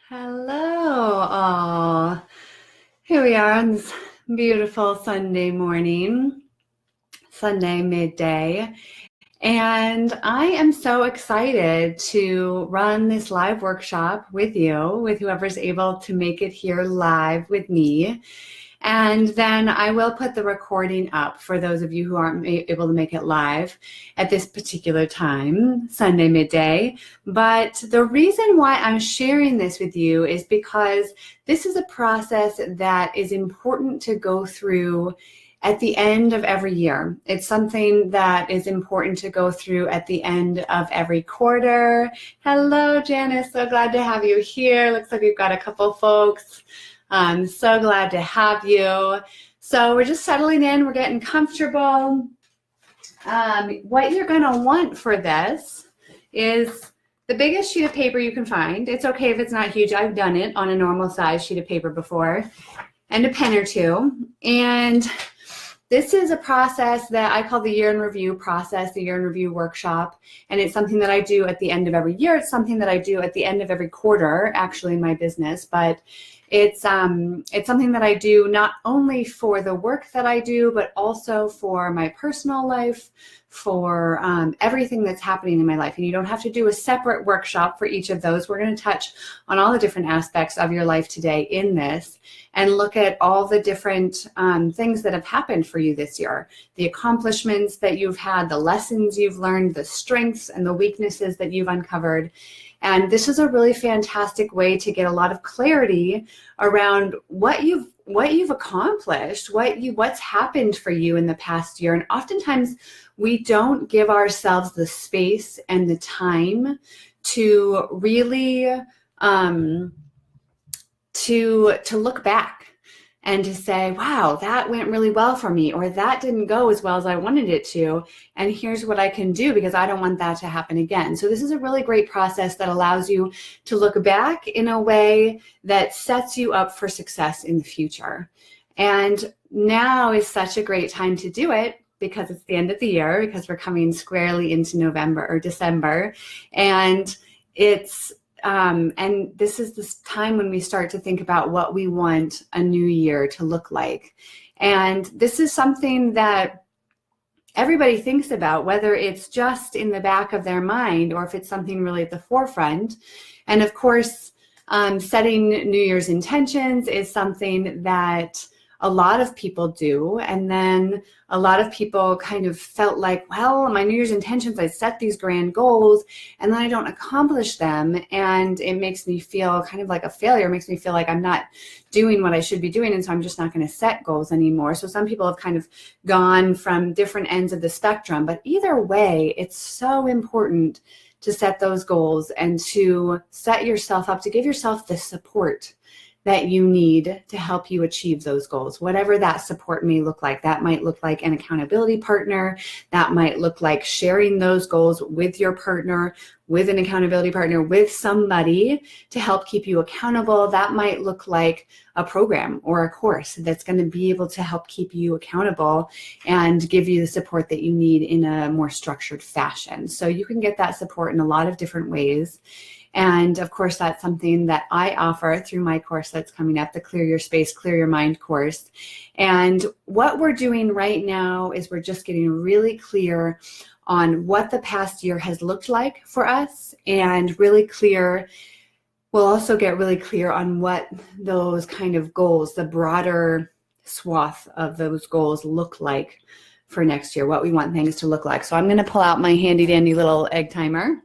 Hello, all. Here we are on this beautiful Sunday morning, Sunday midday, and I am so excited to run this live workshop with you, with whoever's able to make it here live with me. And then I will put the recording up for those of you who aren't able to make it live at this particular time, Sunday midday. But the reason why I'm sharing this with you is because this is a process that is important to go through at the end of every year. It's something that is important to go through at the end of every quarter. Hello, Janice. So glad to have you here. Looks like we've got a couple folks. I'm so glad to have you. So we're just settling in. We're getting comfortable. What you're going to want for this is the biggest sheet of paper you can find. It's okay if it's not huge. I've done it on a normal size sheet of paper before, and a pen or two. And this is a process that I call the year in review process, the year in review workshop. And it's something that I do at the end of every year. It's something that I do at the end of every quarter, actually, in my business. But it's something that I do not only for the work that I do, but also for my personal life, for everything that's happening in my life. And you don't have to do a separate workshop for each of those. We're going to touch on all the different aspects of your life today in this and look at all the different things that have happened for you this year, the accomplishments that you've had, the lessons you've learned, the strengths and the weaknesses that you've uncovered. And this is a really fantastic way to get a lot of clarity around what you've accomplished, what's happened for you in the past year. And oftentimes we don't give ourselves the space and the time to really to look back and to say, wow, that went really well for me, or that didn't go as well as I wanted it to, and here's what I can do because I don't want that to happen again. So this is a really great process that allows you to look back in a way that sets you up for success in the future. And now is such a great time to do it because it's the end of the year, because we're coming squarely into November or December, and this is this time when we start to think about what we want a new year to look like. And this is something that everybody thinks about, whether it's just in the back of their mind or if it's something really at the forefront. And of course, setting New Year's intentions is something that a lot of people do. And then a lot of people kind of felt like, well, my New Year's intentions, I set these grand goals and then I don't accomplish them. And it makes me feel kind of like a failure. It makes me feel like I'm not doing what I should be doing. And so I'm just not going to set goals anymore. So some people have kind of gone from different ends of the spectrum. But either way, it's so important to set those goals and to set yourself up, to give yourself the support that you need to help you achieve those goals, whatever that support may look like. That might look like an accountability partner. That might look like sharing those goals with your partner, with an accountability partner, with somebody to help keep you accountable. That might look like a program or a course that's going to be able to help keep you accountable and give you the support that you need in a more structured fashion. So you can get that support in a lot of different ways. And of course, that's something that I offer through my course that's coming up, the Clear Your Space, Clear Your Mind course. And what we're doing right now is we're just getting really clear on what the past year has looked like for us, and really clear. We'll also get really clear on what those kind of goals, the broader swath of those goals look like for next year, what we want things to look like. So I'm going to pull out my handy dandy little egg timer,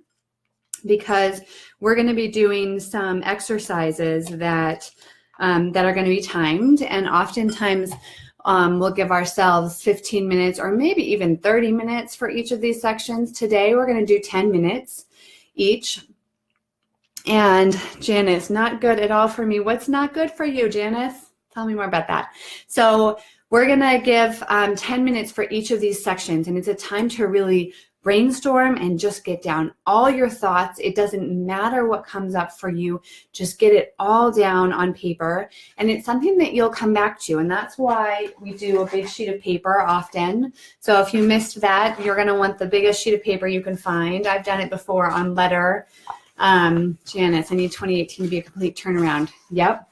because we're going to be doing some exercises that are going to be timed, and oftentimes we'll give ourselves 15 minutes or maybe even 30 minutes for each of these sections. Today we're going to do 10 minutes each. And Janice, not good at all for me. What's not good for you, Janice? Tell me more about that. So we're going to give 10 minutes for each of these sections, and it's a time to really brainstorm and just get down all your thoughts. It doesn't matter what comes up for you. Just get it all down on paper. And it's something that you'll come back to. And that's why we do a big sheet of paper often. So if you missed that, you're going to want the biggest sheet of paper you can find. I've done it before on letter Janice, I need 2018 to be a complete turnaround. Yep.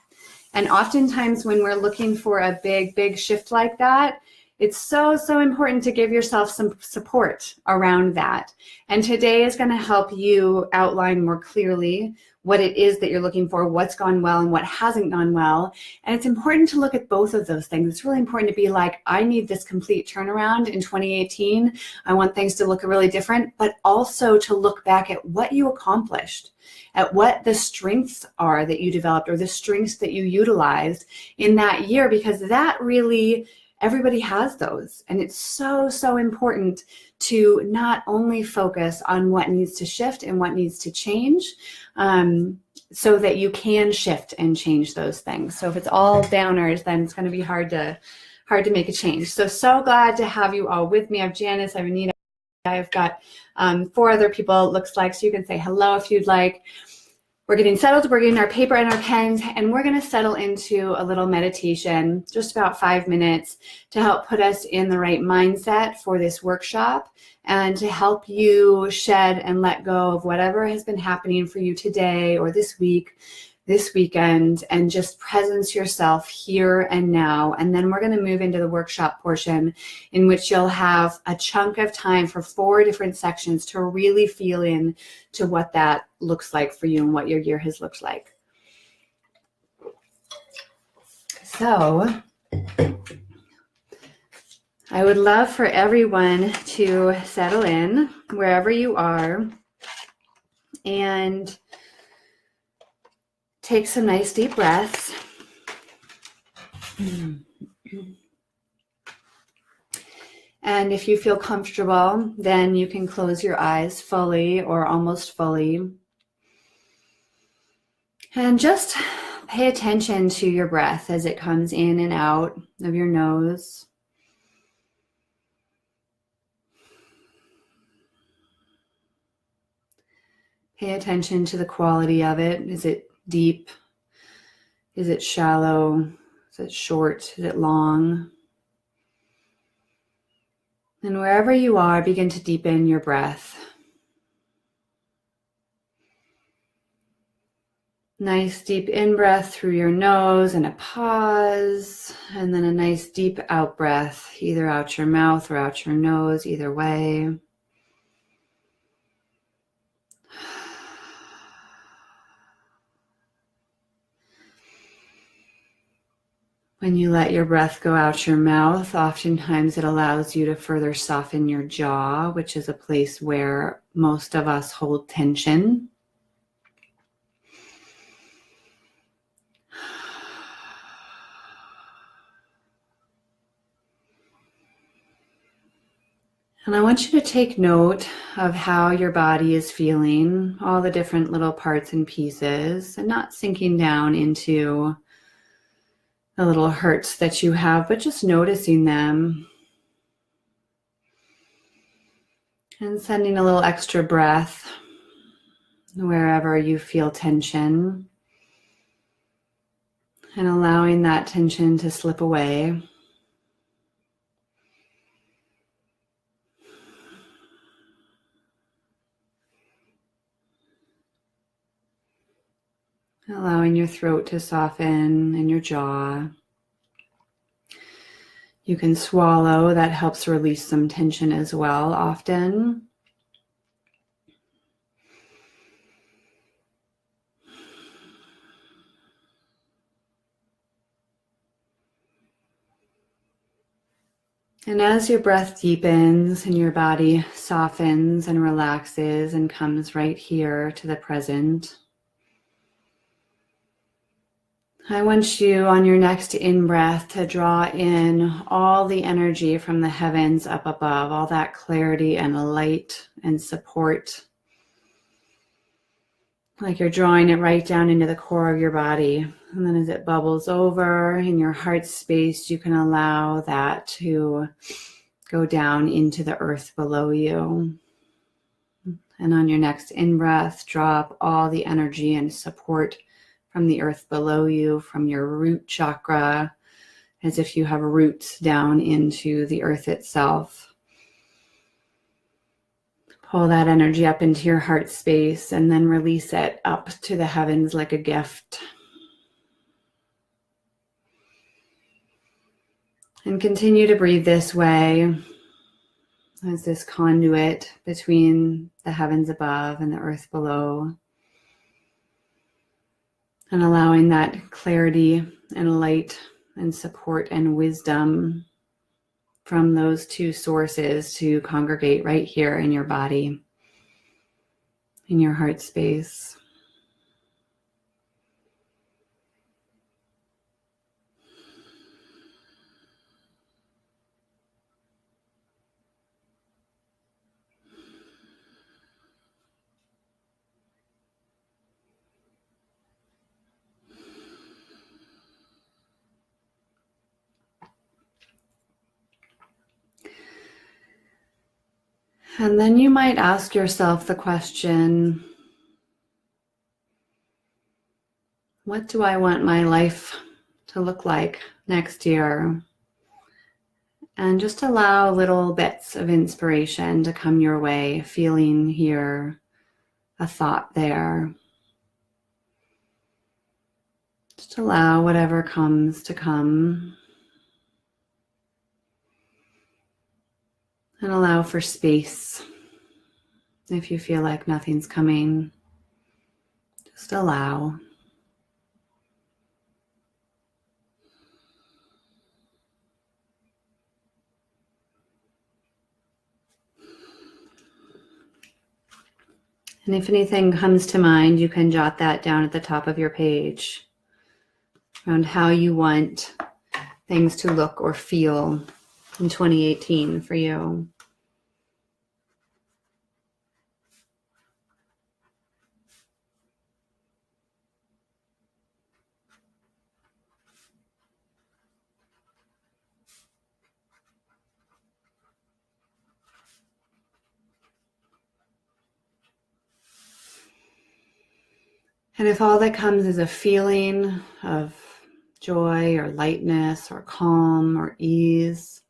And oftentimes when we're looking for a big shift like that, it's so important to give yourself some support around that. And today is going to help you outline more clearly what it is that you're looking for, what's gone well and what hasn't gone well. And it's important to look at both of those things. It's really important to be like, I need this complete turnaround in 2018. I want things to look really different, but also to look back at what you accomplished, at what the strengths are that you developed or the strengths that you utilized in that year, because that really, everybody has those. And it's so important to not only focus on what needs to shift and what needs to change, so that you can shift and change those things. So if it's all downers, then it's going to be hard to make a change. So glad to have you all with me. I have Janice, I have Anita, I've got 4 other people, it looks like, so you can say hello if you'd like. We're getting settled, we're getting our paper and our pens, and we're going to settle into a little meditation, just about 5 minutes, to help put us in the right mindset for this workshop and to help you shed and let go of whatever has been happening for you today or this week, this weekend, and just presence yourself here and now. And then we're going to move into the workshop portion, in which you'll have a chunk of time for 4 different sections to really feel in to what that looks like for you and what your year has looked like. So I would love for everyone to settle in wherever you are and take some nice deep breaths. And if you feel comfortable, then you can close your eyes fully or almost fully. And just pay attention to your breath as it comes in and out of your nose. Pay attention to the quality of it. Is it deep? Is it shallow? Is it short? Is it long? And wherever you are, begin to deepen your breath. Nice deep in-breath through your nose and a pause, and then a nice deep out-breath, either out your mouth or out your nose, either way. When you let your breath go out your mouth, oftentimes it allows you to further soften your jaw, which is a place where most of us hold tension. And I want you to take note of how your body is feeling, all the different little parts and pieces, and not sinking down into the little hurts that you have, but just noticing them. And sending a little extra breath wherever you feel tension. And allowing that tension to slip away. Allowing your throat to soften and your jaw. You can swallow, that helps release some tension as well often. And as your breath deepens and your body softens and relaxes and comes right here to the present, I want you on your next in-breath to draw in all the energy from the heavens up above, all that clarity and light and support. Like you're drawing it right down into the core of your body. And then as it bubbles over in your heart space, you can allow that to go down into the earth below you. And on your next in-breath, draw up all the energy and support from the earth below you, from your root chakra, as if you have roots down into the earth itself. Pull that energy up into your heart space and then release it up to the heavens like a gift. And continue to breathe this way as this conduit between the heavens above and the earth below. And allowing that clarity and light and support and wisdom from those two sources to congregate right here in your body, in your heart space. And then you might ask yourself the question, what do I want my life to look like next year? And just allow little bits of inspiration to come your way, feeling here, a thought there. Just allow whatever comes to come. And allow for space. If you feel like nothing's coming, just allow. And if anything comes to mind, you can jot that down at the top of your page around how you want things to look or feel in 2018 for you. And if all that comes is a feeling of joy or lightness or calm or ease,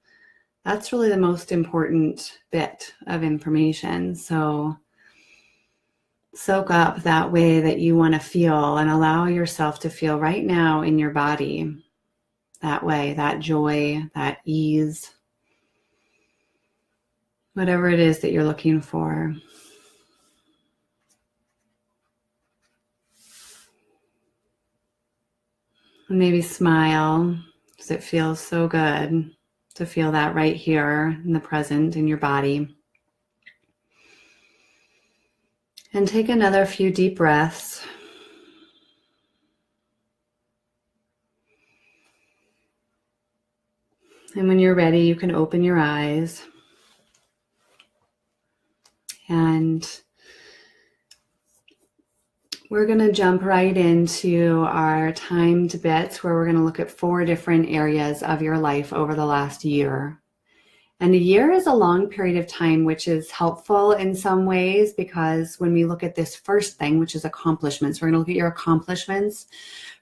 that's really the most important bit of information. So soak up that way that you want to feel and allow yourself to feel right now in your body that way, that joy, that ease, whatever it is that you're looking for. And maybe smile, because it feels so good to feel that right here in the present in your body. And take another few deep breaths. And when you're ready, you can open your eyes. And we're going to jump right into our timed bits where we're going to look at 4 different areas of your life over the last year. And a year is a long period of time, which is helpful in some ways, because when we look at this first thing, which is accomplishments, we're going to look at your accomplishments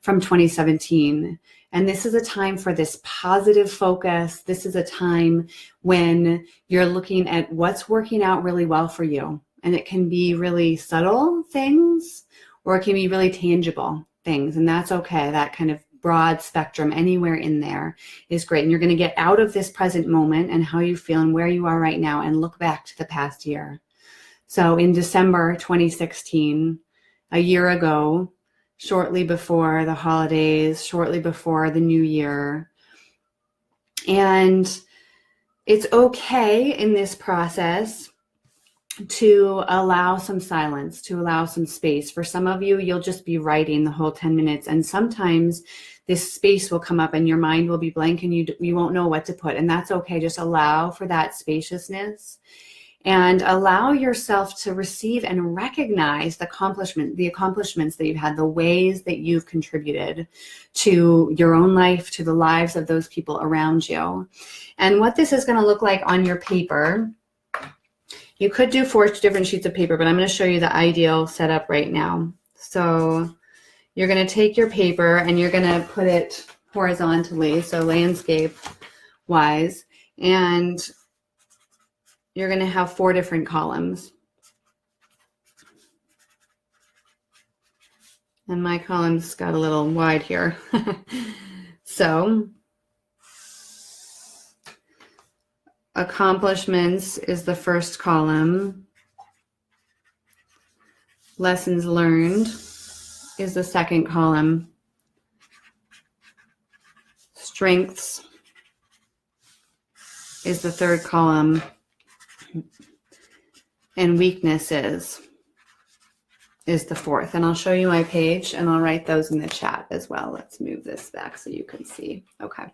from 2017. And this is a time for this positive focus. This is a time when you're looking at what's working out really well for you. And it can be really subtle things, or it can be really tangible things. And that's okay. That kind of broad spectrum anywhere in there is great. And you're going to get out of this present moment and how you feel and where you are right now and look back to the past year. So in December 2016, a year ago, shortly before the holidays, shortly before the new year. And it's okay in this process to allow some silence, to allow some space. For some of you, you'll just be writing the whole 10 minutes. And sometimes this space will come up and your mind will be blank and you won't know what to put. And that's okay. Just allow for that spaciousness and allow yourself to receive and recognize the accomplishments that you've had, the ways that you've contributed to your own life, to the lives of those people around you. And what this is going to look like on your paper, you could do 4 different sheets of paper, but I'm going to show you the ideal setup right now. So you're going to take your paper and you're going to put it horizontally, so landscape wise, and you're going to have 4 different columns. And my columns got a little wide here. So accomplishments is the first column. Lessons learned is the second column. Strengths is the third column. And weaknesses is the fourth. And I'll show you my page and I'll write those in the chat as well. Let's move this back so you can see. Okay.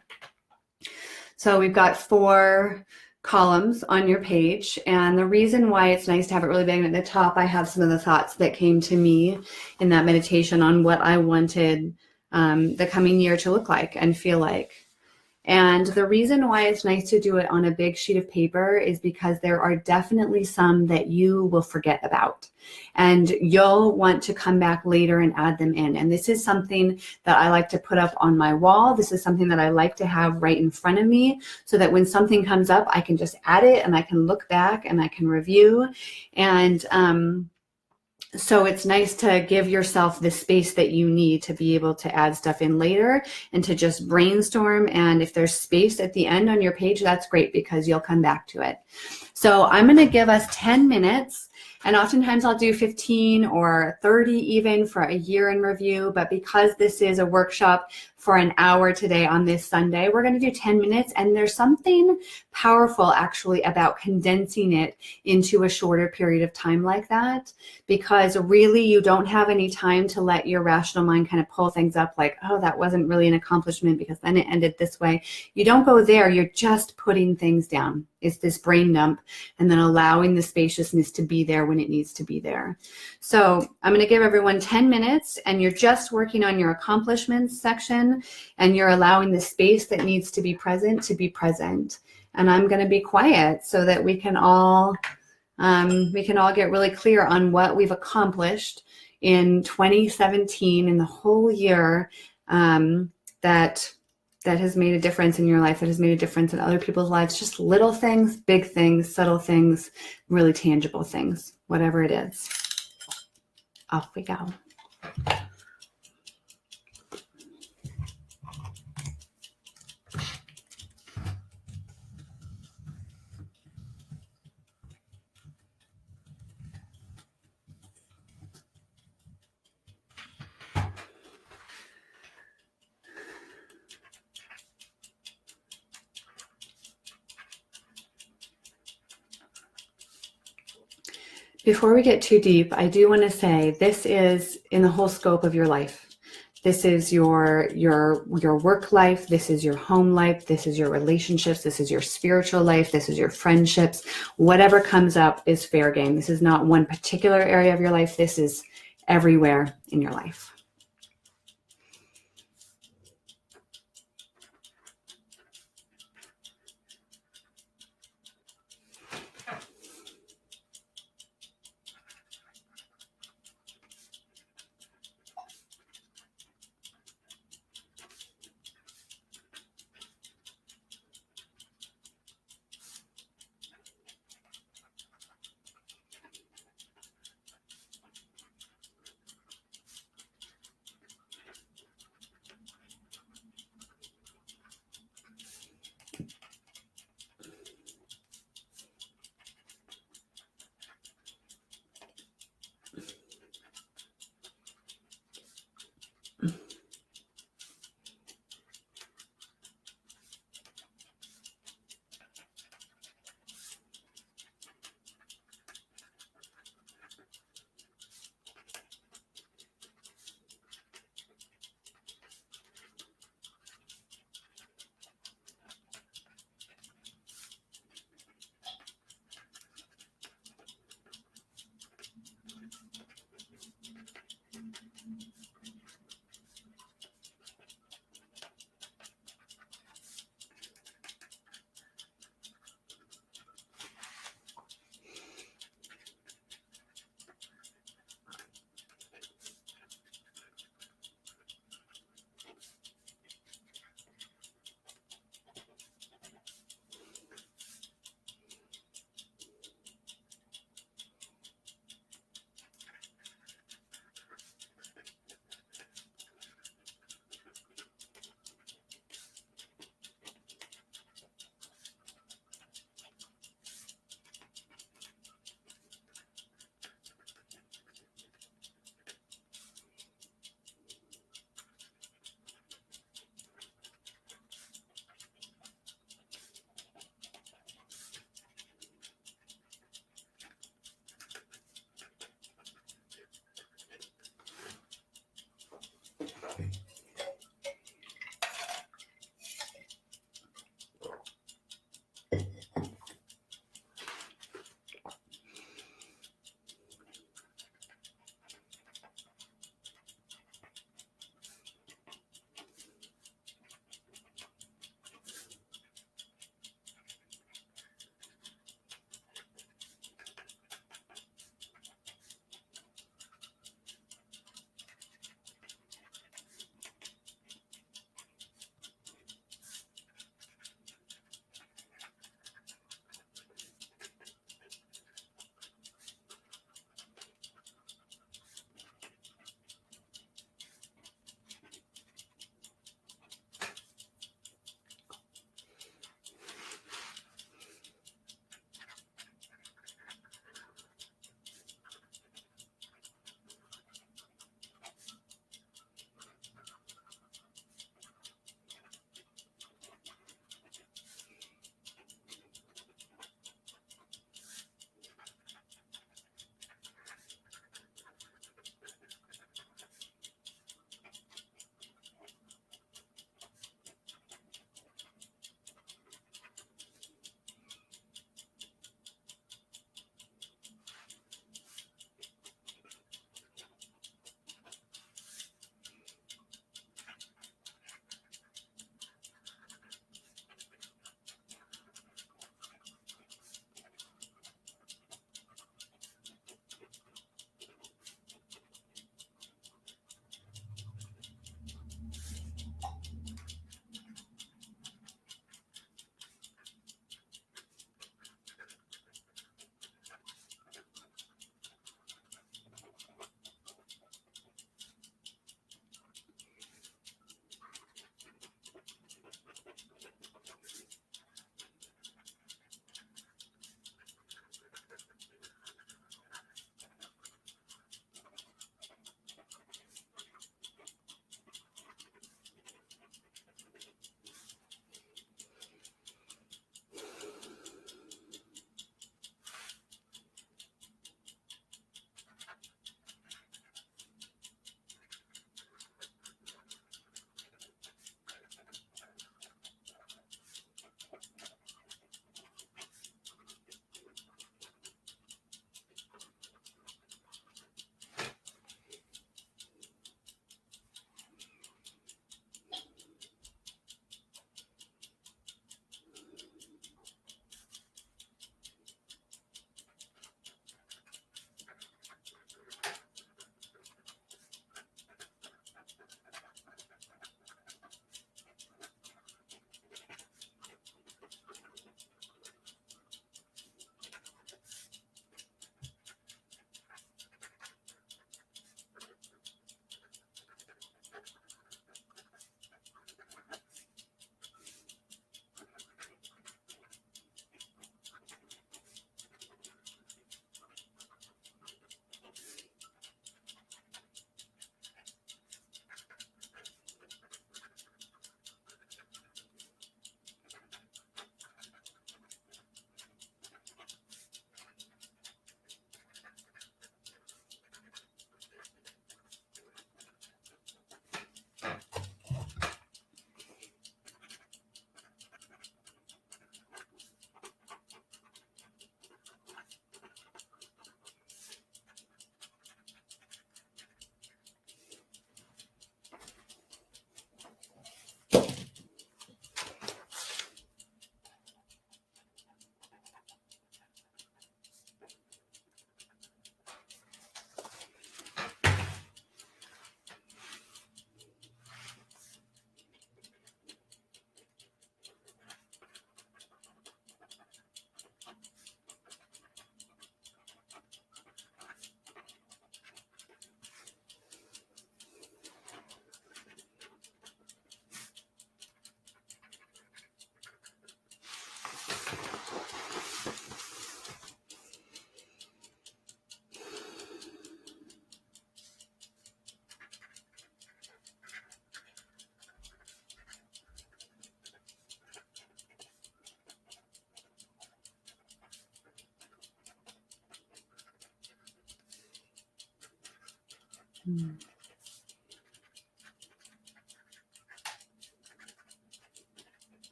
So we've got 4 columns on your page. And the reason why it's nice to have it really big at the top, I have some of the thoughts that came to me in that meditation on what I wanted the coming year to look like and feel like. And the reason why it's nice to do it on a big sheet of paper is because there are definitely some that you will forget about. And you'll want to come back later and add them in. And this is something that I like to put up on my wall. This is something that I like to have right in front of me so that when something comes up, I can just add it and I can look back and I can review. And so it's nice to give yourself the space that you need to be able to add stuff in later and to just brainstorm. And if there's space at the end on your page, that's great because you'll come back to it. So I'm going to give us 10 minutes. And oftentimes I'll do 15 or 30 even for a year in review. But because this is a workshop for an hour today on this Sunday, we're going to do 10 minutes. And there's something powerful actually about condensing it into a shorter period of time like that, because really you don't have any time to let your rational mind kind of pull things up like, oh, that wasn't really an accomplishment because then it ended this way. You don't go there. You're just putting things down. It's this brain dump and then allowing the spaciousness to be there when it needs to be there. So I'm going to give everyone 10 minutes and you're just working on your accomplishments section and you're allowing the space that needs to be present to be present. And I'm going to be quiet so that we can all get really clear on what we've accomplished in 2017 in the whole year that has made a difference in your life, that has made a difference in other people's lives. Just little things, big things, subtle things, really tangible things, whatever it is. Off we go. Before we get too deep, I do want to say this is in the whole scope of your life. This is your work life. This is your home life. This is your relationships. This is your spiritual life. This is your friendships. Whatever comes up is fair game. This is not one particular area of your life. This is everywhere in your life.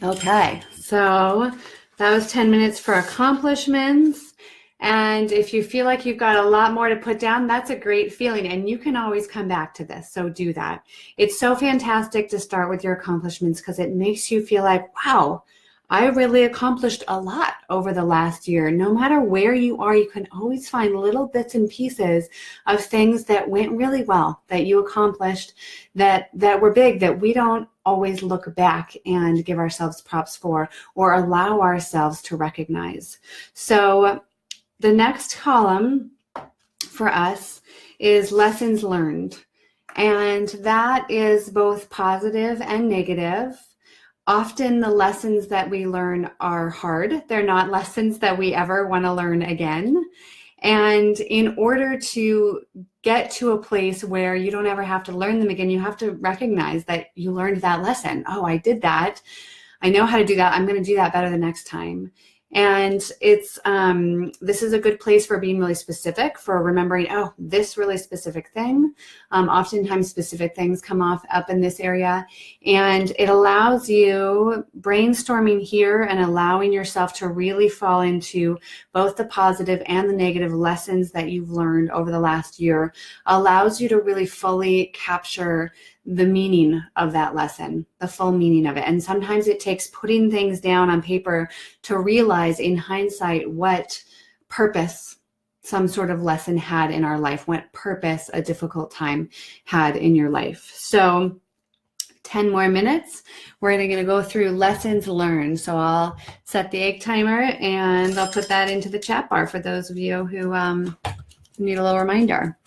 Okay, so that was 10 minutes for accomplishments. And if you feel like you've got a lot more to put down, that's a great feeling. And you can always come back to this. So do that. It's so fantastic to start with your accomplishments because it makes you feel like, wow, I really accomplished a lot over the last year. No matter where you are, you can always find little bits and pieces of things that went really well, that you accomplished, that were big, that we don't always look back and give ourselves props for or allow ourselves to recognize. So the next column for us is lessons learned. And that is both positive and negative. Often the lessons that we learn are hard. They're not lessons that we ever want to learn again. And in order to get to a place where you don't ever have to learn them again, you have to recognize that you learned that lesson. Oh, I did that. I know how to do that. I'm going to do that better the next time. And it's this is a good place for being really specific, for remembering, oh, this really specific thing. Oftentimes specific things come up in this area. And it allows you brainstorming here and allowing yourself to really fall into both the positive and the negative lessons that you've learned over the last year, allows you to really fully capture the meaning of that lesson, the full meaning of it. And sometimes it takes putting things down on paper to realize in hindsight what purpose some sort of lesson had in our life, what purpose a difficult time had in your life. So 10 more minutes. We're going to go through lessons learned. So I'll set the egg timer and I'll put that into the chat bar for those of you who need a little reminder.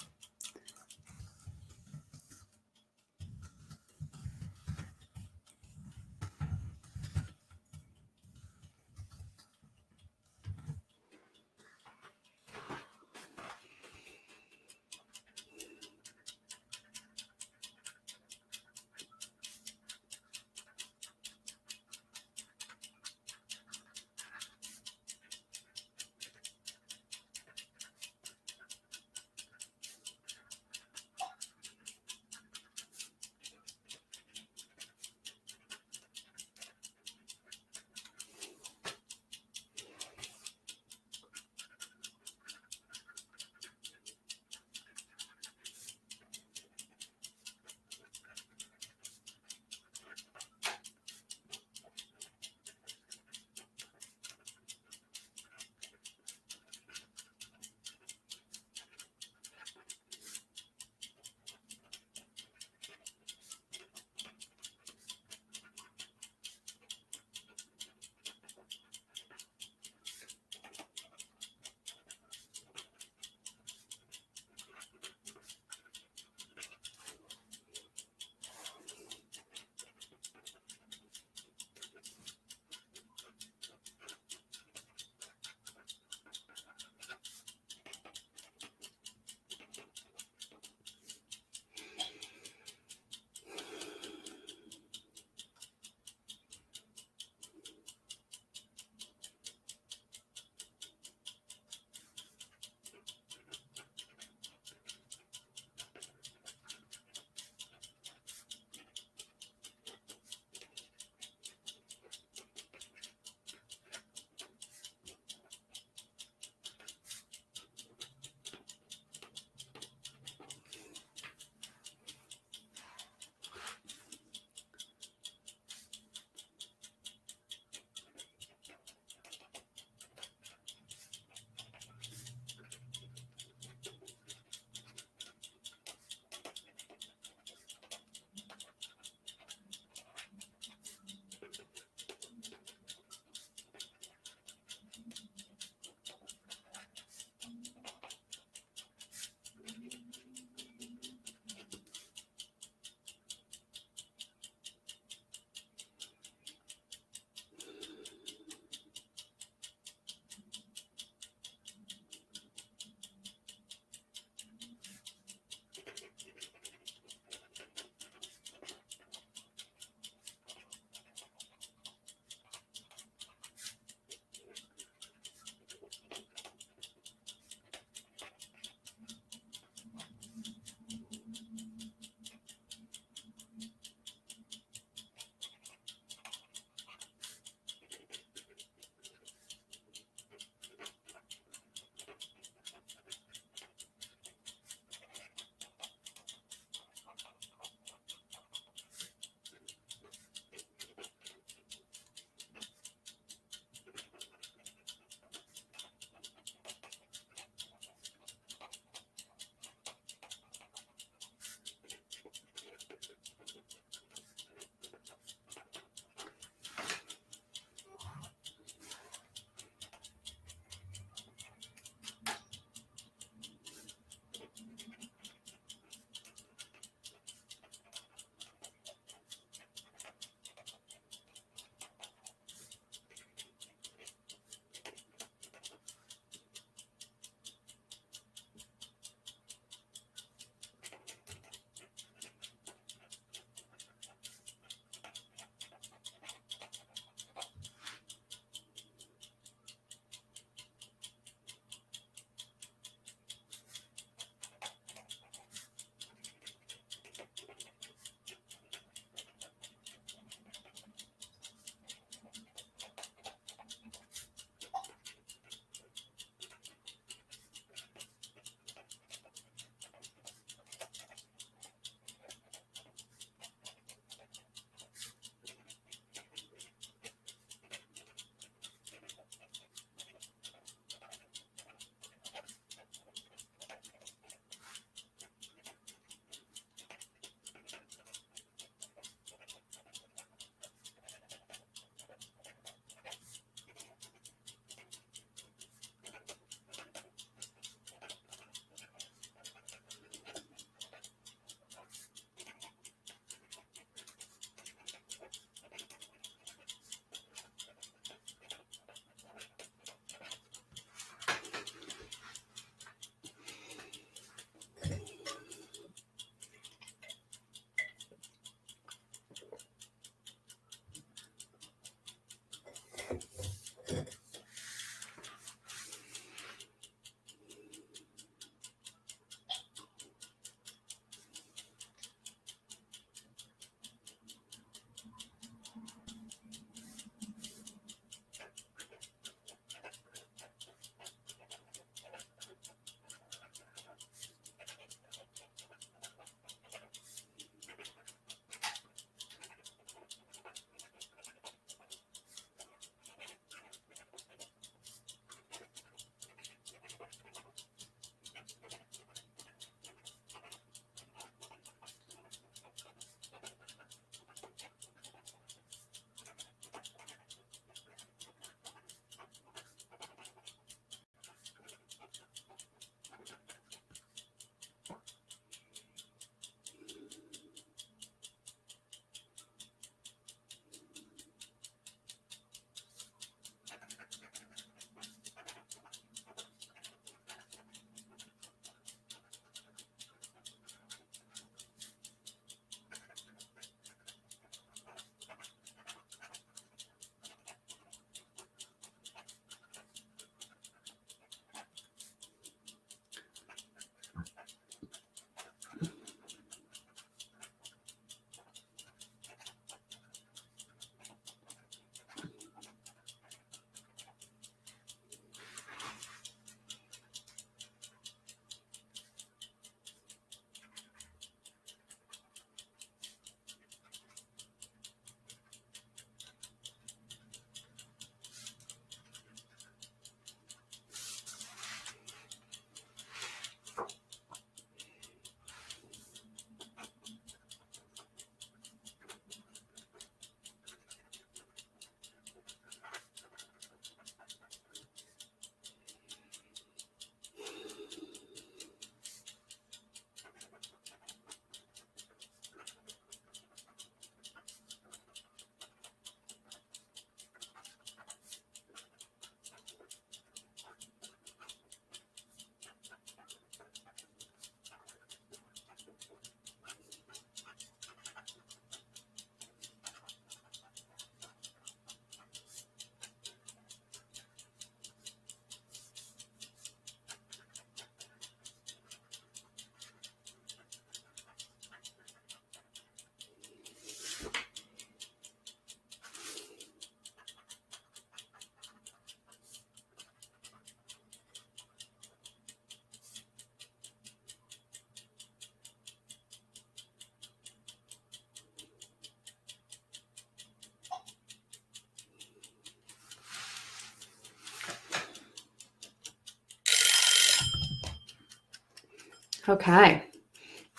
Okay,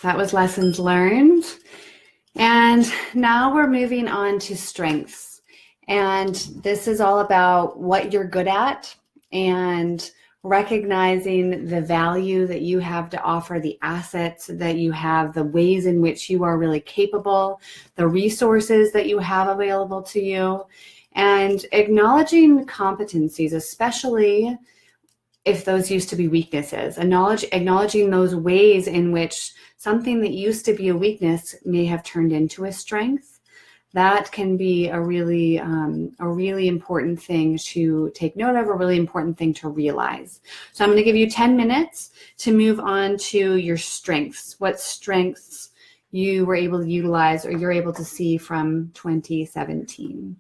that was lessons learned. And now we're moving on to strengths. And this is all about what you're good at and recognizing the value that you have to offer, the assets that you have, the ways in which you are really capable, the resources that you have available to you, and acknowledging competencies, especially if those used to be weaknesses, acknowledging those ways in which something that used to be a weakness may have turned into a strength. That can be a really important thing to take note of, a really important thing to realize. So I'm going to give you 10 minutes to move on to your strengths. What strengths you were able to utilize or you're able to see from 2017.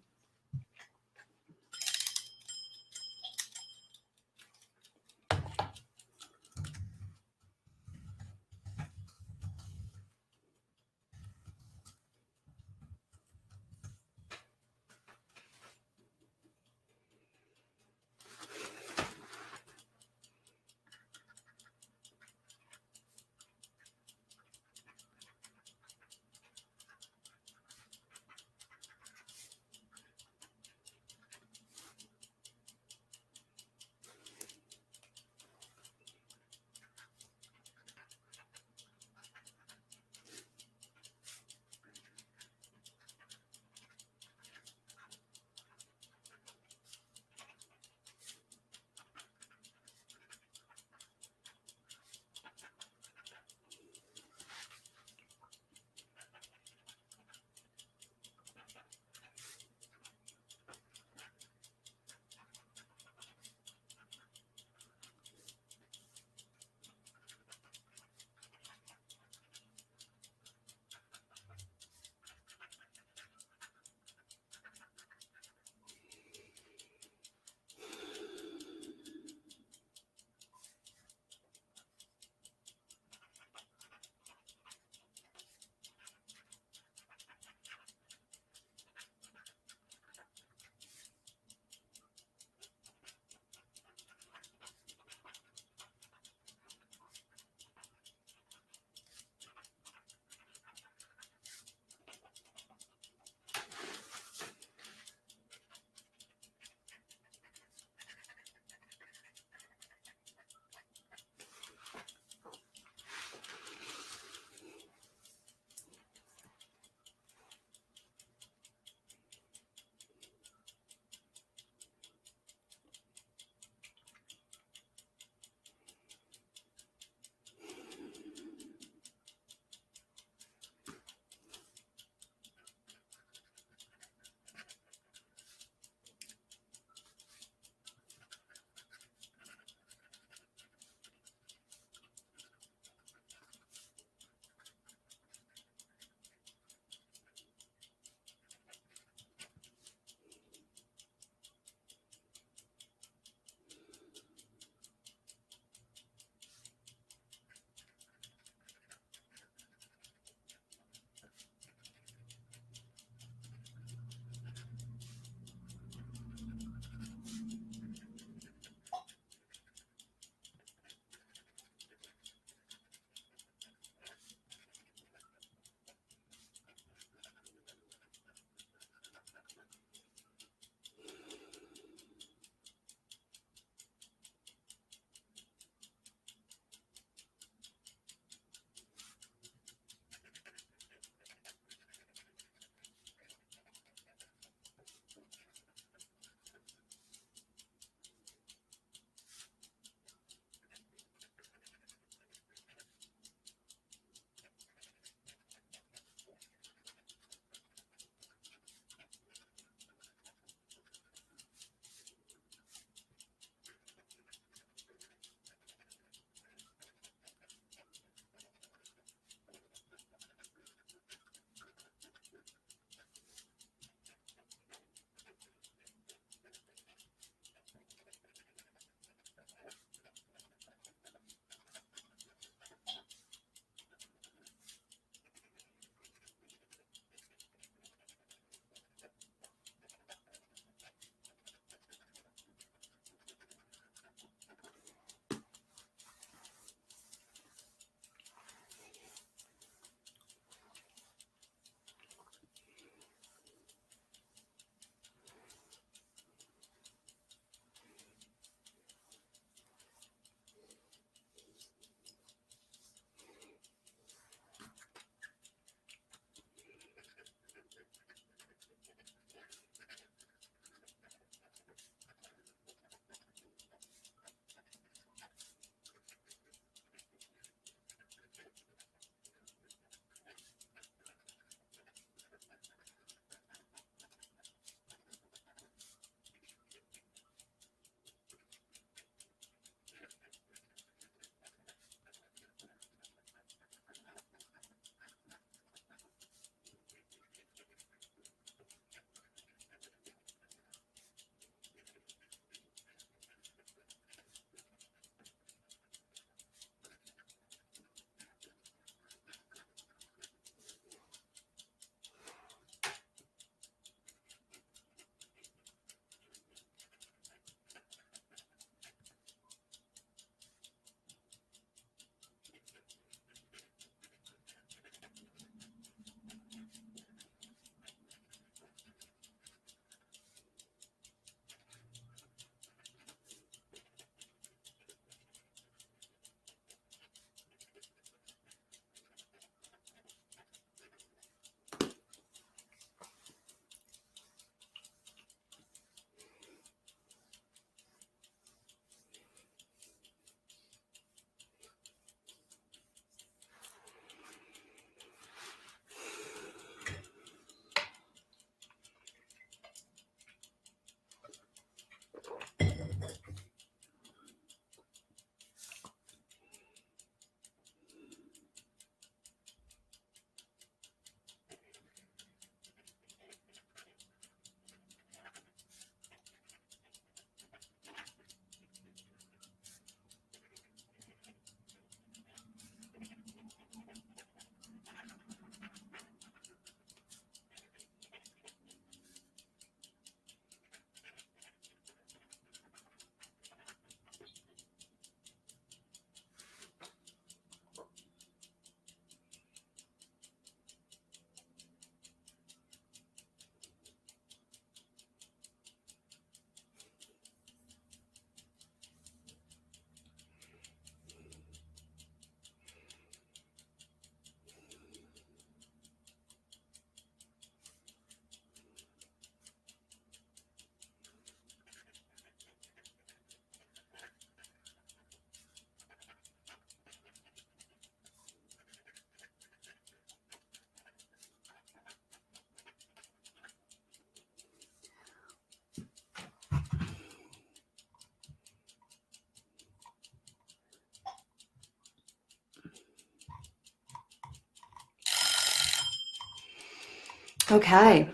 Okay,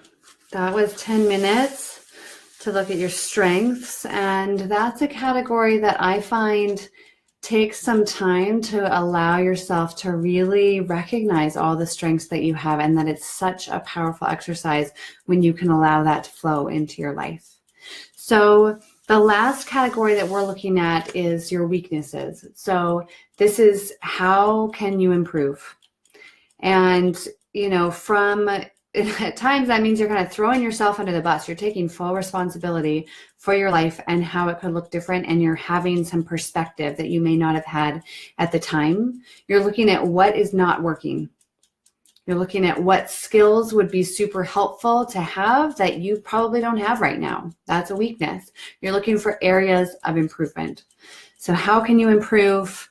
that was 10 minutes to look at your strengths. And that's a category that I find takes some time to allow yourself to really recognize all the strengths that you have, and that it's such a powerful exercise when you can allow that to flow into your life. So the last category that we're looking at is your weaknesses. So this is how can you improve? And, from at times that means you're kind of throwing yourself under the bus. You're taking full responsibility for your life and how it could look different. And you're having some perspective that you may not have had at the time. You're looking at what is not working. You're looking at what skills would be super helpful to have that you probably don't have right now. That's a weakness. You're looking for areas of improvement. So how can you improve?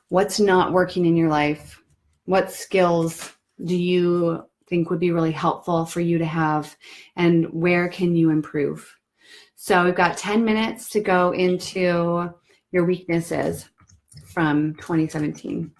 What's not working in your life? What skills do you think would be really helpful for you to have? And where can you improve? So we've got 10 minutes to go into your weaknesses from 2017.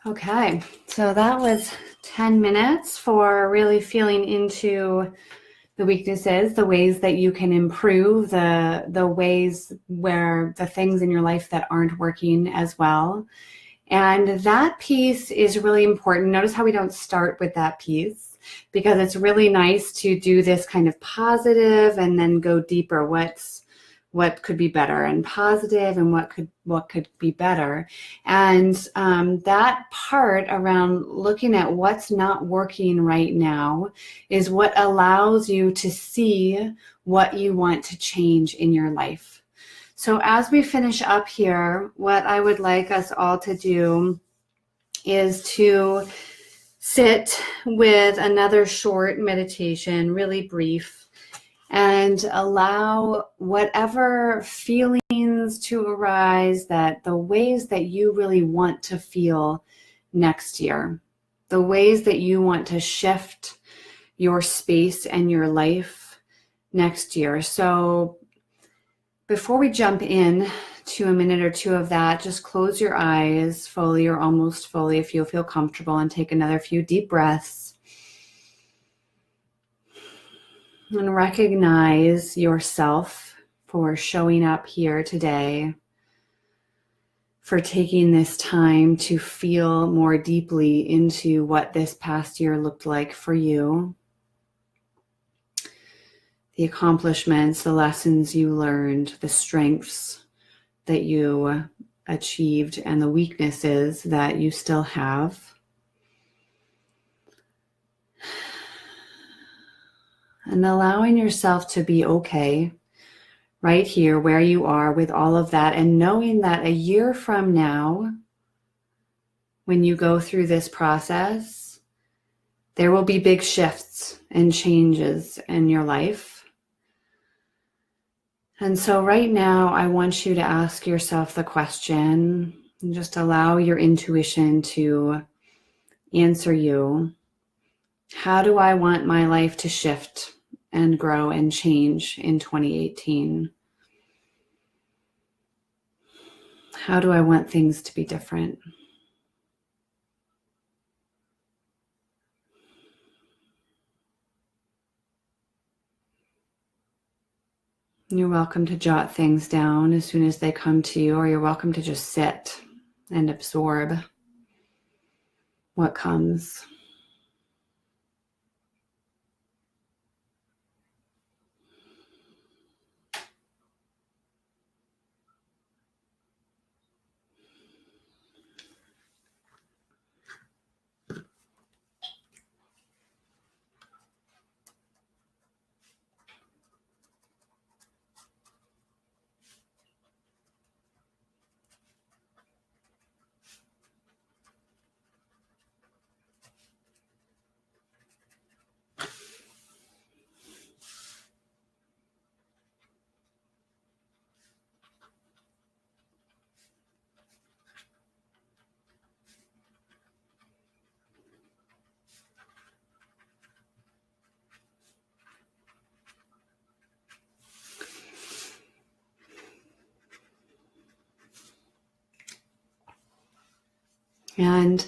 Okay, so that was 10 minutes for really feeling into the weaknesses, the ways that you can improve, the ways where the things in your life that aren't working as well. And that piece is really important. Notice how we don't start with that piece, because it's really nice to do this kind of positive and then go deeper. What could be better, and positive, and what could be better. And that part around looking at what's not working right now is what allows you to see what you want to change in your life. So as we finish up here, what I would like us all to do is to sit with another short meditation, really brief, and allow whatever feelings to arise, that the ways that you really want to feel next year, the ways that you want to shift your space and your life next year. So before we jump in to a minute or two of that, just close your eyes fully or almost fully if you feel comfortable, and take another few deep breaths. And recognize yourself for showing up here today, for taking this time to feel more deeply into what this past year looked like for you. The accomplishments, the lessons you learned, the strengths that you achieved, and the weaknesses that you still have. And allowing yourself to be okay right here where you are with all of that, and knowing that a year from now, when you go through this process, there will be big shifts and changes in your life. And so right now, I want you to ask yourself the question, and just allow your intuition to answer you. How do I want my life to shift and grow and change in 2018? How do I want things to be different? You're welcome to jot things down as soon as they come to you, or you're welcome to just sit and absorb what comes. And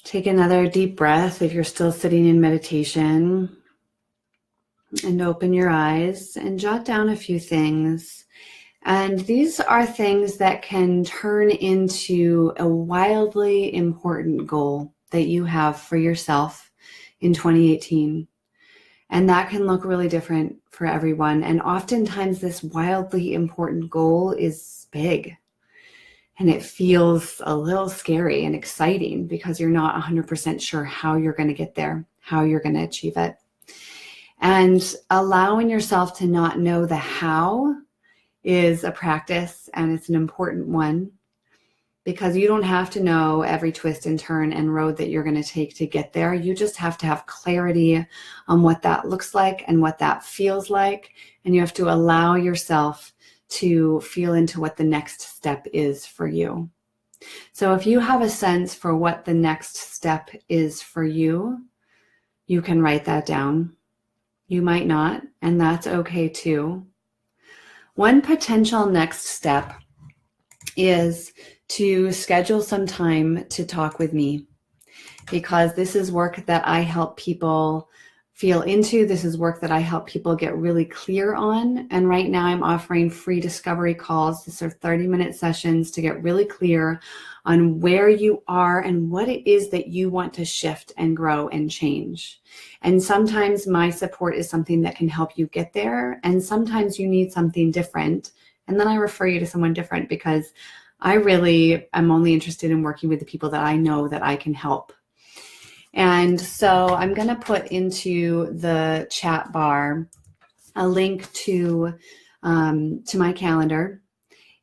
take another deep breath if you're still sitting in meditation, and open your eyes and jot down a few things. And these are things that can turn into a wildly important goal that you have for yourself in 2018. And that can look really different for everyone. And oftentimes this wildly important goal is big. And it feels a little scary and exciting because you're not 100% sure how you're going to get there, how you're going to achieve it. And allowing yourself to not know the how is a practice, and it's an important one, because you don't have to know every twist and turn and road that you're going to take to get there. You just have to have clarity on what that looks like and what that feels like. And you have to allow yourself to feel into what the next step is for you. So if you have a sense for what the next step is for you, you can write that down. You might not, and that's okay too. One potential next step is to schedule some time to talk with me, because this is work that I help people feel into. This is work that I help people get really clear on. And right now I'm offering free discovery calls. These are 30-minute sessions to get really clear on where you are and what it is that you want to shift and grow and change. And sometimes my support is something that can help you get there. And sometimes you need something different. And then I refer you to someone different, because I really am only interested in working with the people that I know that I can help. And so I'm going to put into the chat bar a link to my calendar.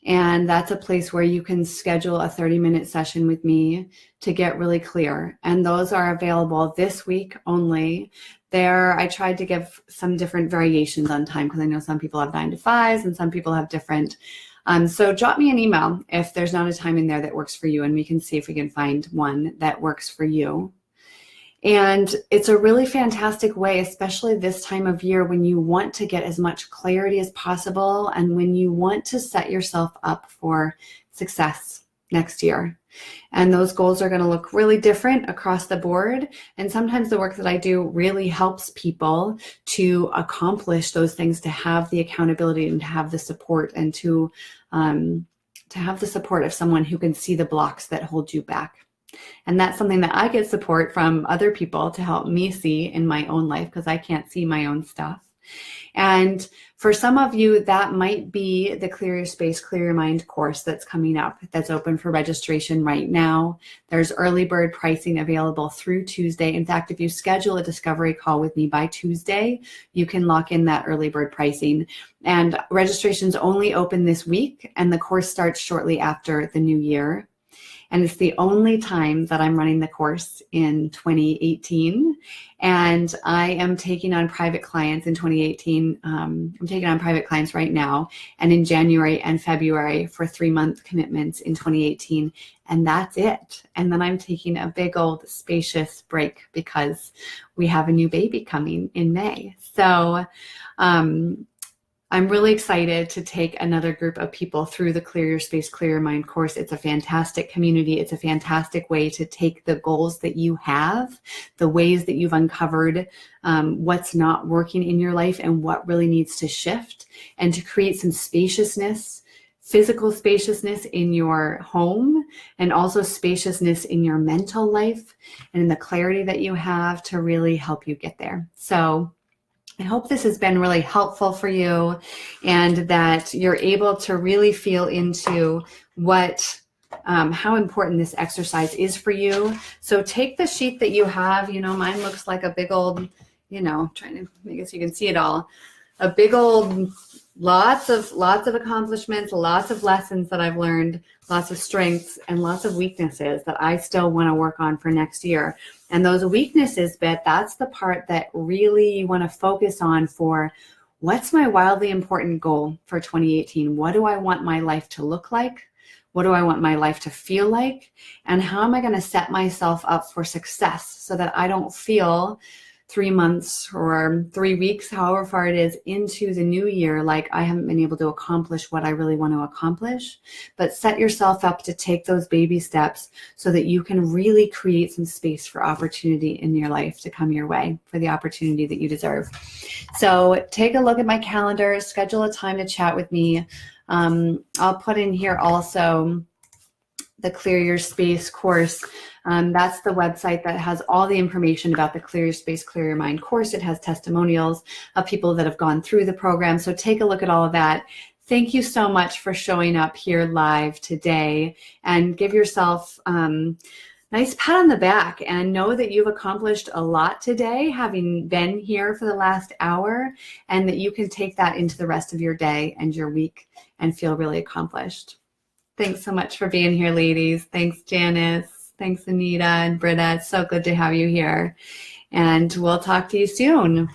And that's a place where you can schedule a 30-minute session with me to get really clear. And those are available this week only. I tried to give some different variations on time, because I know some people have 9 to 5s and some people have different. So drop me an email if there's not a time in there that works for you, and we can see if we can find one that works for you. And it's a really fantastic way, especially this time of year, when you want to get as much clarity as possible and when you want to set yourself up for success next year. And those goals are going to look really different across the board. And sometimes the work that I do really helps people to accomplish those things, to have the accountability and to have the support, and to have the support of someone who can see the blocks that hold you back. And that's something that I get support from other people to help me see in my own life, because I can't see my own stuff. And for some of you, that might be the Clear Your Space, Clear Your Mind course that's coming up, that's open for registration right now. There's early bird pricing available through Tuesday. In fact, if you schedule a discovery call with me by Tuesday, you can lock in that early bird pricing. And registration's only open this week, and the course starts shortly after the new year. And it's the only time that I'm running the course in 2018. And I am taking on private clients in 2018. I'm taking on private clients right now, and in January and February for 3-month commitments in 2018. And that's it. And then I'm taking a big old spacious break because we have a new baby coming in May. So, I'm really excited to take another group of people through the Clear Your Space, Clear Your Mind course. It's a fantastic community. It's a fantastic way to take the goals that you have, the ways that you've uncovered what's not working in your life and what really needs to shift, and to create some spaciousness, physical spaciousness in your home, and also spaciousness in your mental life and in the clarity that you have to really help you get there. So I hope this has been really helpful for you, and that you're able to really feel into how important this exercise is for you. So take the sheet that you have. Mine looks like a big old, I guess you can see it all. A big old, lots of accomplishments, lots of lessons that I've learned, lots of strengths and lots of weaknesses that I still want to work on for next year. And those weaknesses that's the part that really you want to focus on for what's my wildly important goal for 2018? What do I want my life to look like? What do I want my life to feel like? And how am I going to set myself up for success so that I don't feel 3 months or 3 weeks, however far it is into the new year, like I haven't been able to accomplish what I really want to accomplish. But set yourself up to take those baby steps so that you can really create some space for opportunity in your life to come your way, for the opportunity that you deserve. So take a look at my calendar, schedule a time to chat with me. I'll put in here also the Clear Your Space course. That's the website that has all the information about the Clear Your Space, Clear Your Mind course. It has testimonials of people that have gone through the program. So take a look at all of that. Thank you so much for showing up here live today, and give yourself nice pat on the back and know that you've accomplished a lot today, having been here for the last hour, and that you can take that into the rest of your day and your week and feel really accomplished. Thanks so much for being here, ladies. Thanks, Janice. Thanks, Anita and Britta. It's so good to have you here. And we'll talk to you soon.